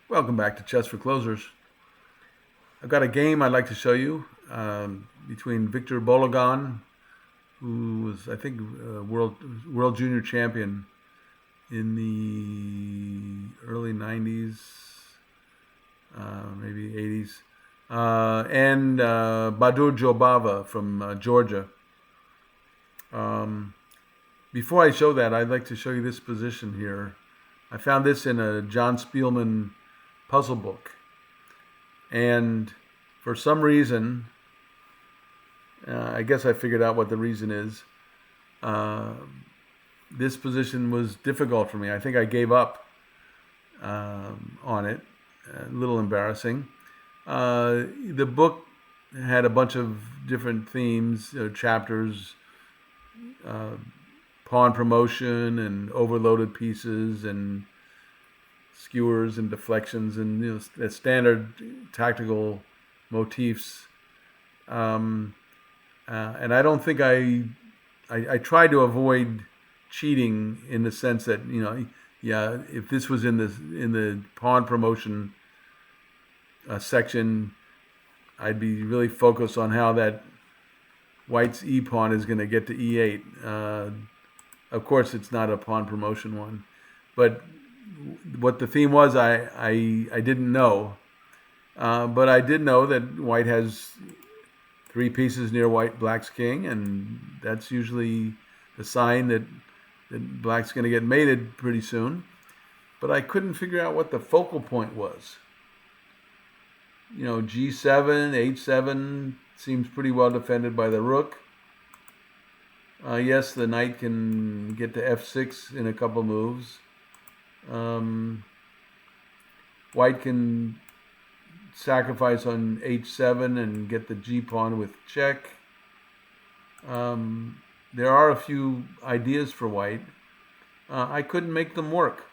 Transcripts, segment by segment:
Welcome back to Chess for Closers. I've got a game I'd like to show you between Victor Bologan, who was, I think, world junior champion in the early '90s, maybe '80s, and Badur Jobava from Georgia. Um, Before I show that, I'd like to show you this position here. I found this in a John Spielman puzzle book. And for some reason, I guess I figured out what the reason is. Uh, this position was difficult for me. I think I gave up on it. A little embarrassing. The book had a bunch of different themes, chapters, uh, pawn promotion, and overloaded pieces, and skewers and deflections, and the standard tactical motifs. Um, and I don't think I try to avoid cheating in the sense that yeah, if this was in the pawn promotion section, I'd be really focused on how that white's e pawn is going to get to e8. Of course, it's not a pawn promotion one, but what the theme was, I didn't know, but I did know that white has three pieces near black's king, and that's usually the sign that black's going to get mated pretty soon. But I couldn't figure out what the focal point was. G7, H7 seems pretty well defended by the rook. Yes, the knight can get to F6 in a couple moves. White can sacrifice on H7 and get the G pawn with check. There are a few ideas for white. I couldn't make them work.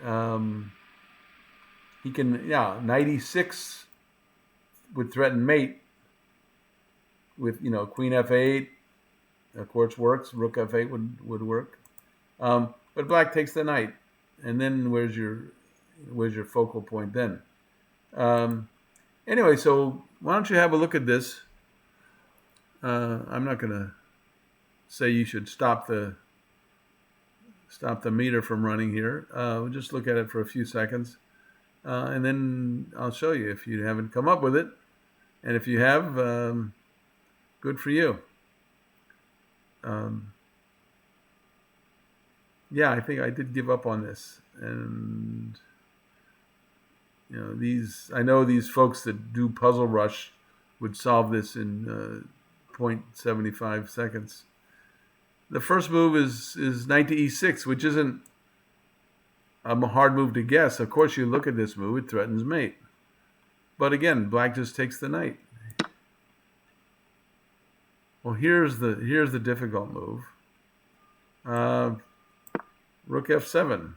He can, knight E6 would threaten mate with, queen F8. Of course, works. Rook F8 would work. But black takes the knight, and then where's your focal point then? Anyway, so why don't you have a look at this? I'm not going to say you should stop the meter from running here. We'll just look at it for a few seconds, and then I'll show you if you haven't come up with it, and if you have, good for you. Yeah, I think I did give up on this, and I know these folks that do Puzzle Rush would solve this in 0.75 seconds. The first move is knight to e6, which isn't a hard move to guess. Of course, you look at this move; it threatens mate. But again, black just takes the knight. Well, here's the difficult move. Rook f7.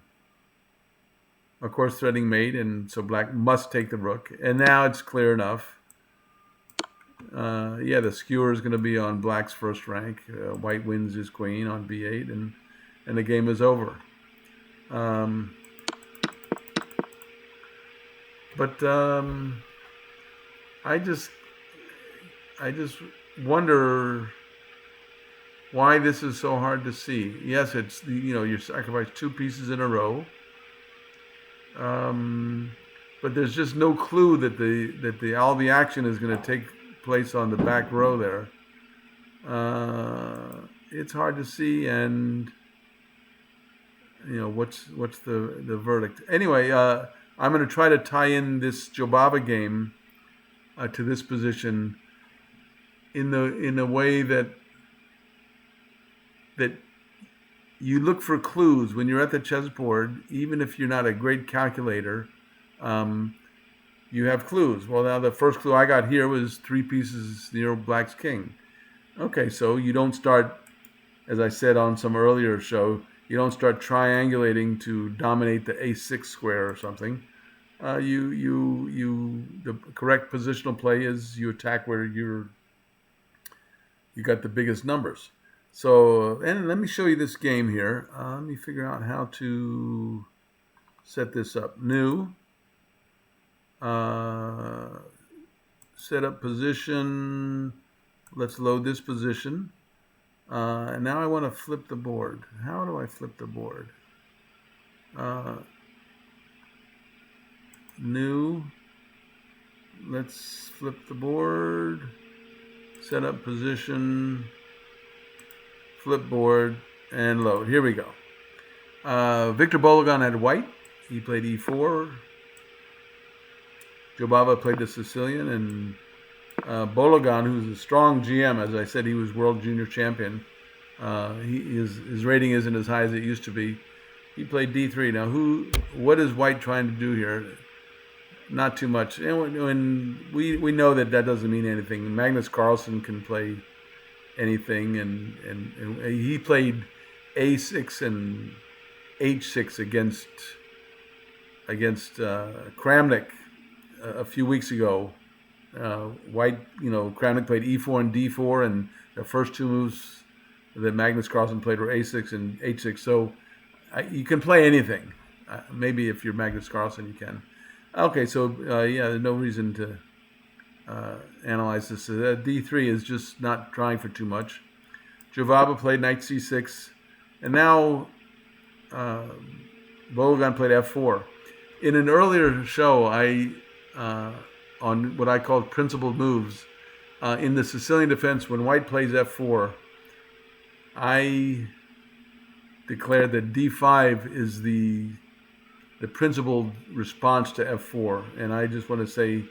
Of course, threatening mate, and so black must take the rook. And now it's clear enough. Yeah, the skewer is going to be on black's first rank. White wins his queen on b8, and the game is over. But I just wonder why this is so hard to see. Yes, it's you sacrifice two pieces in a row, but there's just no clue that all the action is going to take place on the back row there. It's hard to see, and what's the verdict. Anyway, I'm going to try to tie in this Jobava game to this position in a way that you look for clues when you're at the chessboard. Even if you're not a great calculator, you have clues. Well, now the first clue I got here was three pieces near black's king. Okay, so you don't start, as I said on some earlier show, you don't start triangulating to dominate the a6 square or something. The correct positional play is you attack where you got the biggest numbers. So, and let me show you this game here. Let me figure out how to set this up. New. Set up position. Let's load this position. And now I want to flip the board. How do I flip the board? New. Let's flip the board. Set up position. Flip board and load. Here we go. Victor Bologan had white. He played e4. Jobava played the Sicilian, and Bologan, who's a strong GM, as I said, he was world junior champion. His rating isn't as high as it used to be. He played d3. Now, what is white trying to do here? Not too much. And we know that doesn't mean anything. Magnus Carlsen can play anything, and he played a6 and h6 against Kramnik a few weeks ago. White, Kramnik played e4 and d4, and the first two moves that Magnus Carlsen played were a6 and h6. So you can play anything. Maybe if you're Magnus Carlsen, you can. Okay, so there's no reason to analyze this. D3 is just not trying for too much. Jobava played knight c6, and now Bologan played f4. In an earlier show, on what I called principled moves, in the Sicilian defense, when white plays f4, I declared that d5 is the principled response to f4, and I just want to say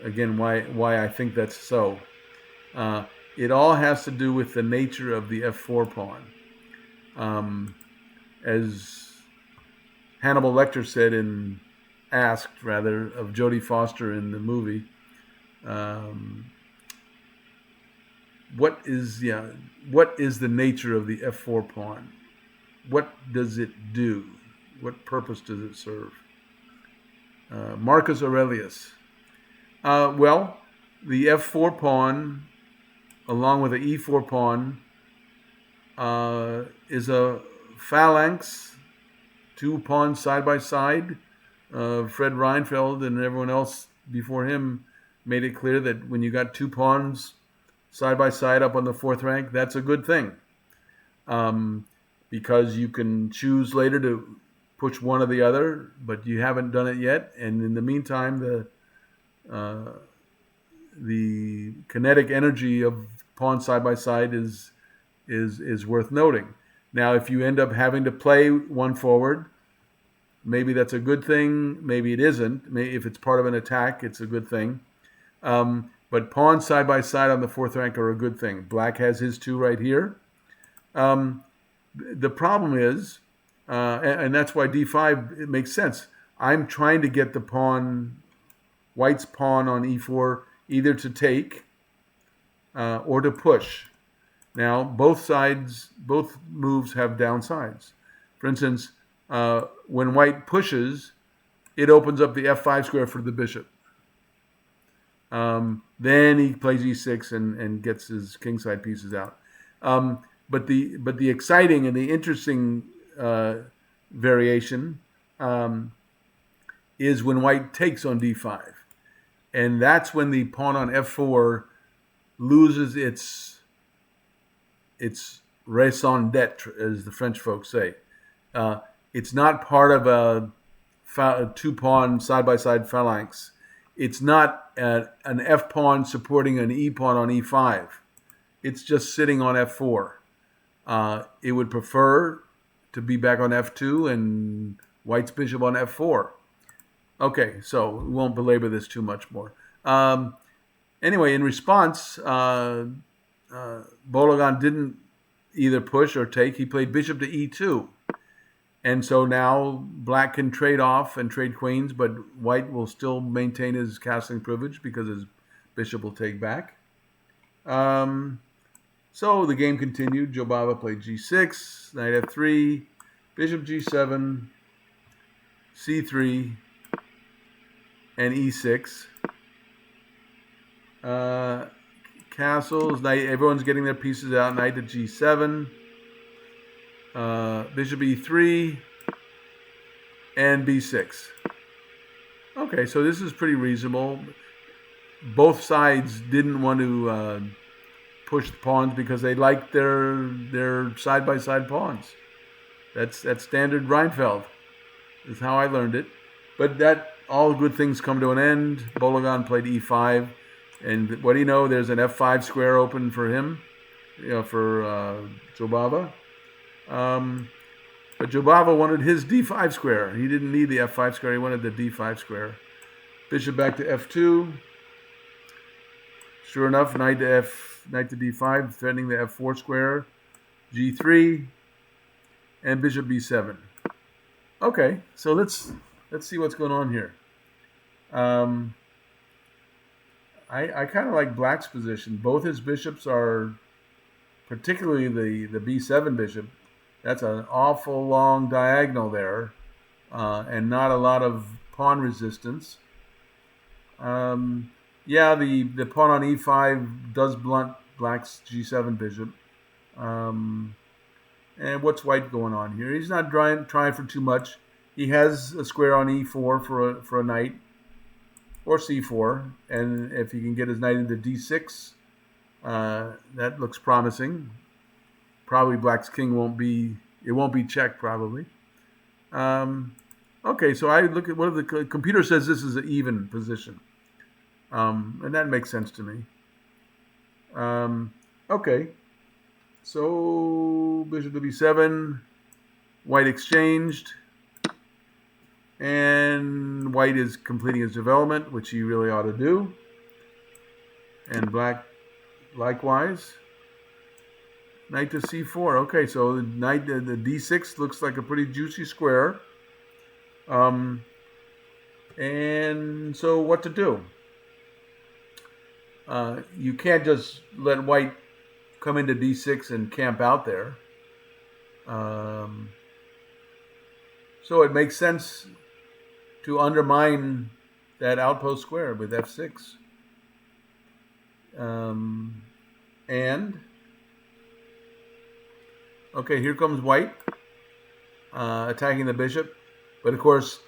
again why I think that's so. It all has to do with the nature of the f4 pawn. As Hannibal Lecter said asked of Jodie Foster in the movie, what is the nature of the f4 pawn? What does it do? What purpose does it serve? Marcus Aurelius. Well, the f4 pawn, along with the e4 pawn, is a phalanx, two pawns side by side. Fred Reinfeld and everyone else before him made it clear that when you got two pawns side by side up on the fourth rank, that's a good thing, because you can choose later to push one or the other, but you haven't done it yet. And in the meantime, the kinetic energy of pawns side by side is worth noting. Now, if you end up having to play one forward, maybe that's a good thing. Maybe it isn't. If it's part of an attack, it's a good thing. But pawns side by side on the fourth rank are a good thing. Black has his two right here. The problem is, and that's why d5, it makes sense. I'm trying to get white's pawn on e4 either to take or to push. Now, both moves have downsides. For instance, when white pushes, it opens up the f5 square for the bishop. Then he plays e6 and gets his kingside pieces out. But the exciting and the interesting variation is when white takes on d5, and that's when the pawn on f4 loses its raison d'être, as the French folks say. It's not part of a two-pawn side-by-side phalanx. It's not an f pawn supporting an e pawn on e5. It's just sitting on f4. It would prefer to be back on f2 and white's bishop on f4. Okay, so we won't belabor this too much more. Anyway, in response, Bologan didn't either push or take. He played bishop to e2. And so now black can trade off and trade queens, but white will still maintain his castling privilege because his bishop will take back. So the game continued. Jobava played g6, knight f3, bishop g7, c3, and e6. Castles, knight, everyone's getting their pieces out. Knight to g7, bishop e3, and b6. Okay, so this is pretty reasonable. Both sides didn't want to push the pawns because they liked their side by side pawns. That's standard Reinfeld. Is how I learned it. But that all good things come to an end. Bologan played e5, and what do you know? There's an f5 square open for him, for Jobava. But Jobava wanted his d5 square. He didn't need the f5 square. He wanted the d5 square. Bishop back to f2. Sure enough, knight to d5, threatening the f4 square. g3, and bishop b7. Okay, so let's see what's going on here. I kind of like Black's position. Both his bishops are, particularly the b7 bishop. That's an awful long diagonal there, and not a lot of pawn resistance. Yeah, the pawn on e5 does blunt Black's g7 bishop. And what's White going on here? He's not trying for too much. He has a square on e4 for a knight, or c4, and if he can get his knight into d6, that looks promising. Probably Black's king won't be checked probably. Okay, so I look at what the computer says this is an even position, and that makes sense to me. Okay, so bishop to b7, White exchanged, and White is completing his development, which he really ought to do, and Black likewise. Knight to c4. Okay, so the knight, the d6 looks like a pretty juicy square. And so what to do? You can't just let White come into d6 and camp out there. So it makes sense to undermine that outpost square with f6. And okay, here comes White attacking the bishop. But of course,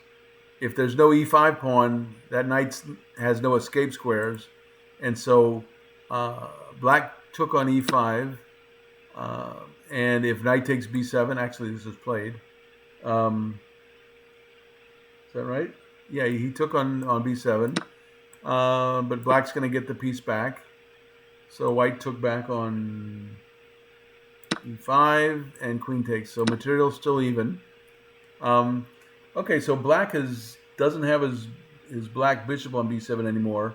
if there's no e5 pawn, that knight has no escape squares. And so Black took on e5. And if knight takes b7, actually this is played. Is that right? Yeah, he took on b7. But Black's going to get the piece back. So White took back on e5, and queen takes. So material's still even. Okay, so Black doesn't have his black bishop on b7 anymore,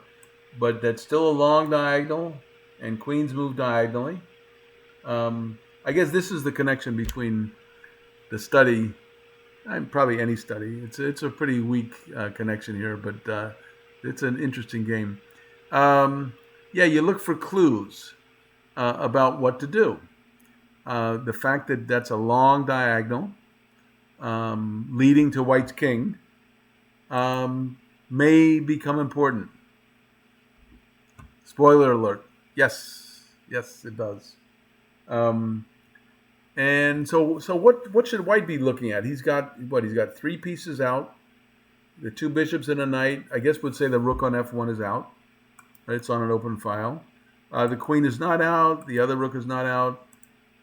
but that's still a long diagonal, and queens move diagonally. I guess this is the connection between the study and probably any study. It's a pretty weak connection here, but it's an interesting game. Yeah, you look for clues about what to do. The fact that that's a long diagonal leading to White's king may become important. Spoiler alert. Yes, it does. And so what should White be looking at? He's got three pieces out, the two bishops and a knight. I guess we'd say the rook on f1 is out. It's on an open file. The queen is not out. The other rook is not out.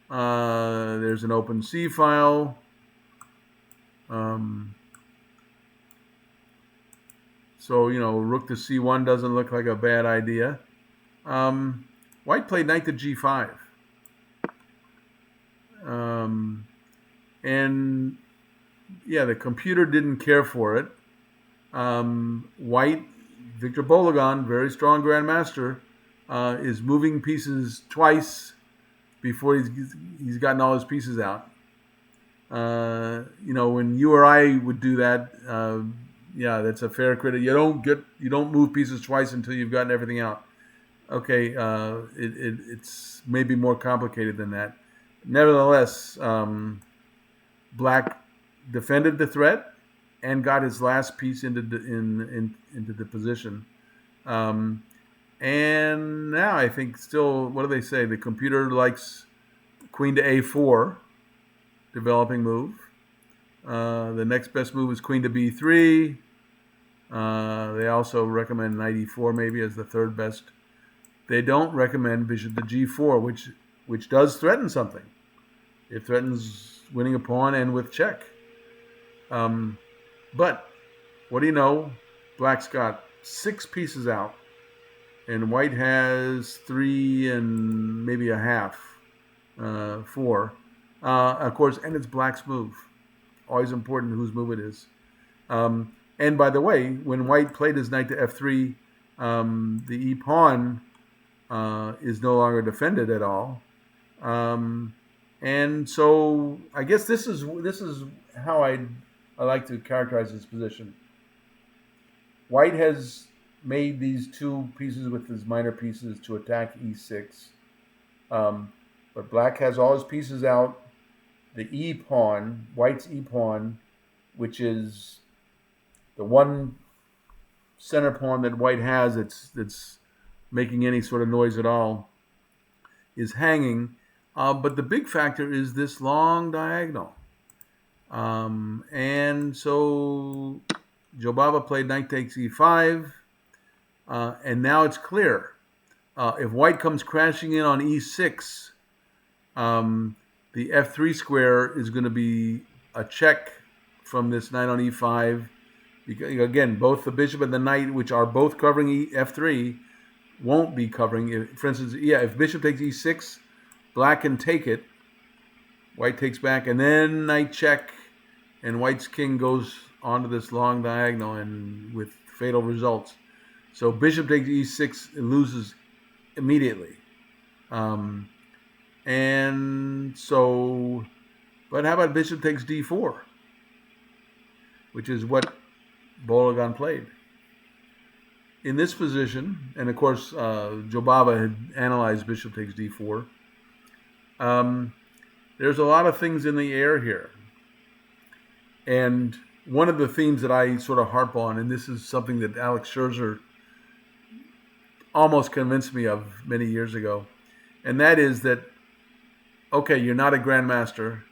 There's an open c file. So rook to c1 doesn't look like a bad idea. White played knight to g5. And yeah, the computer didn't care for it. White, Victor Bologan, very strong grandmaster, is moving pieces twice before he's gotten all his pieces out. When you or I would do that, yeah, that's a fair critic. You don't move pieces twice until you've gotten everything out. Okay, it's maybe more complicated than that. Nevertheless, Black defended the threat and got his last piece into the position. And now I think still, what do they say? The computer likes queen to a4, developing move. The next best move is queen to b3. They also recommend knight e4 maybe as the third best. They don't recommend bishop to g4, which does threaten something. It threatens winning a pawn and with check. But what do you know? Black's got 6 pieces out, and white has 3 and maybe a half, 4. Of course, and it's black's move. Always important whose move it is. And by the way, when white played his knight to f3, the e pawn is no longer defended at all. And so I guess this is how I like to characterize this position. White has made these 2 pieces with his minor pieces to attack e6. But black has all his pieces out. The e pawn, white's e pawn, which is the one center pawn that white has that's making any sort of noise at all, is hanging. But the big factor is this long diagonal. And so Jobava played knight takes e5. And now it's clear. If white comes crashing in on e6, the f3 square is going to be a check from this knight on e5. Because, again, both the bishop and the knight, which are both covering f3, won't be covering. For instance, if bishop takes e6, black can take it. White takes back, and then knight check, and white's king goes onto this long diagonal, and with fatal results. So bishop takes e6, it loses immediately. And so, but how about bishop takes d4, which is what Bologan played. In this position, and of course Jobava had analyzed bishop takes d4, there's a lot of things in the air here. And one of the themes that I sort of harp on, and this is something that Alex Scherzer almost convinced me of many years ago, and that is that, okay, you're not a grandmaster.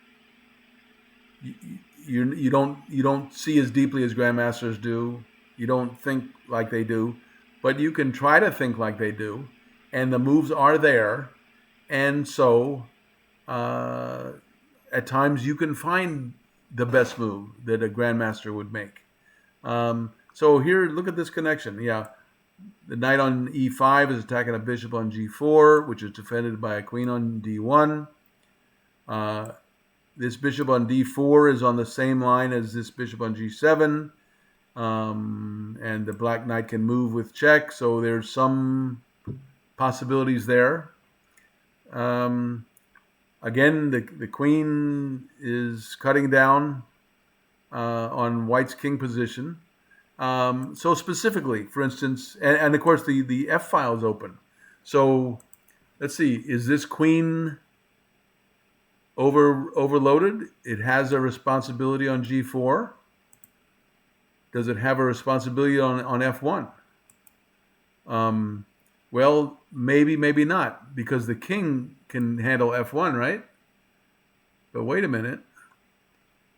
You don't see as deeply as grandmasters do. You don't think like they do, but you can try to think like they do, and the moves are there, and so at times you can find the best move that a grandmaster would make. So here, look at this connection. Yeah, the knight on e5 is attacking a bishop on g4, which is defended by a queen on d1. This bishop on d4 is on the same line as this bishop on g7. And the black knight can move with check, so there's some possibilities there. Again, the queen is cutting down on white's king position. So specifically, for instance, and of course the F file is open. So let's see, is this queen overloaded? It has a responsibility on g4. Does it have a responsibility on f1? Well, maybe not, because the king can handle f1, right? But wait a minute.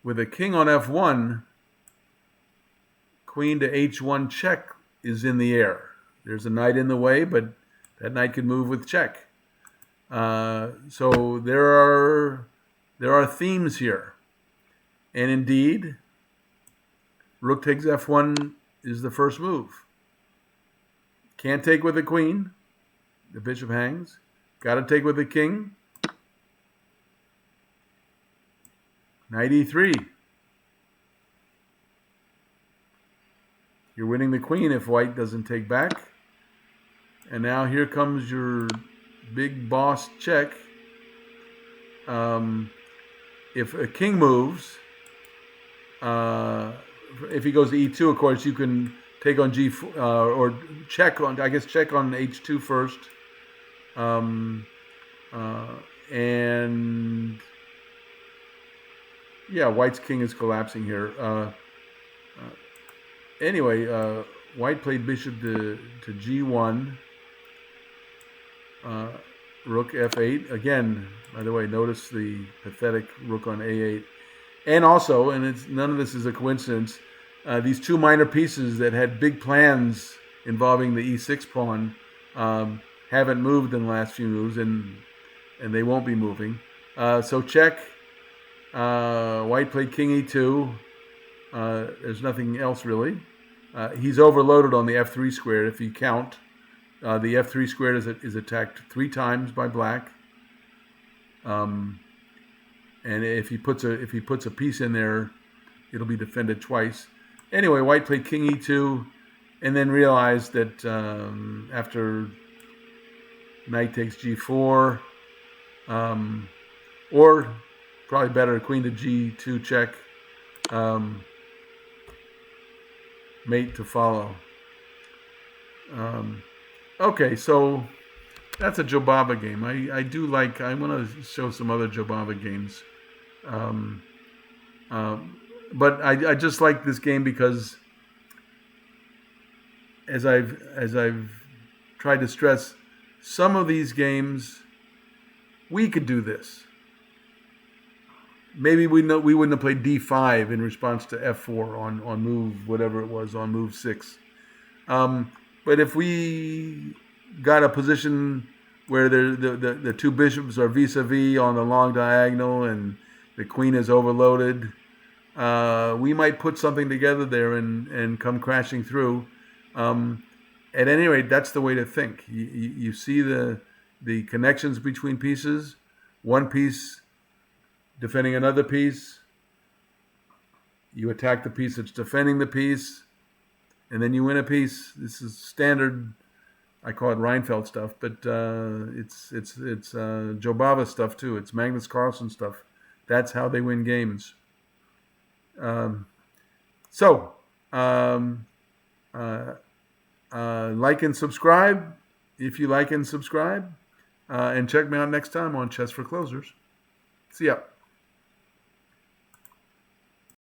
With a king on f1, queen to h1 check is in the air. There's a knight in the way, but that knight can move with check. So there are themes here. And indeed, rook takes f1 is the first move. Can't take with the queen. The bishop hangs. Got to take with the king. Knight e3. You're winning the queen if white doesn't take back. And now here comes your big boss check. If a king moves, if he goes to e2, of course, you can take on g4 or check on, I guess, check on h2 first. And yeah, white's king is collapsing here. Anyway, white played bishop to g1. Rook f8. Again, by the way, notice the pathetic rook on a8. And also, and it's none of this is a coincidence, these two minor pieces that had big plans involving the e6 pawn haven't moved in the last few moves, and they won't be moving. So check. White played king e2. There's nothing else really. He's overloaded on the f3 squared. If you count, the f3 squared is attacked 3 times by black. And if he puts a piece in there, it'll be defended twice. Anyway, white played king e2, and then realized that after knight takes g4, or probably better, queen to g2 check, mate to follow. Okay, so that's a Jobava game. I do like. I want to show some other Jobava games, but I just like this game because, as I've tried to stress, some of these games we could do this. Maybe we wouldn't have played d5 in response to f4 on move whatever it was on move 6. But if we got a position where the two bishops are vis-a-vis on the long diagonal and the queen is overloaded, we might put something together there and come crashing through. At any rate, that's the way to think. You see the connections between pieces. One piece defending another piece. You attack the piece that's defending the piece, and then you win a piece. This is standard. I call it Reinfeldt stuff, but it's Jobava stuff too. It's Magnus Carlsen stuff. That's how they win games. Like and subscribe if you like and subscribe, and check me out next time on Chess for Closers. See ya.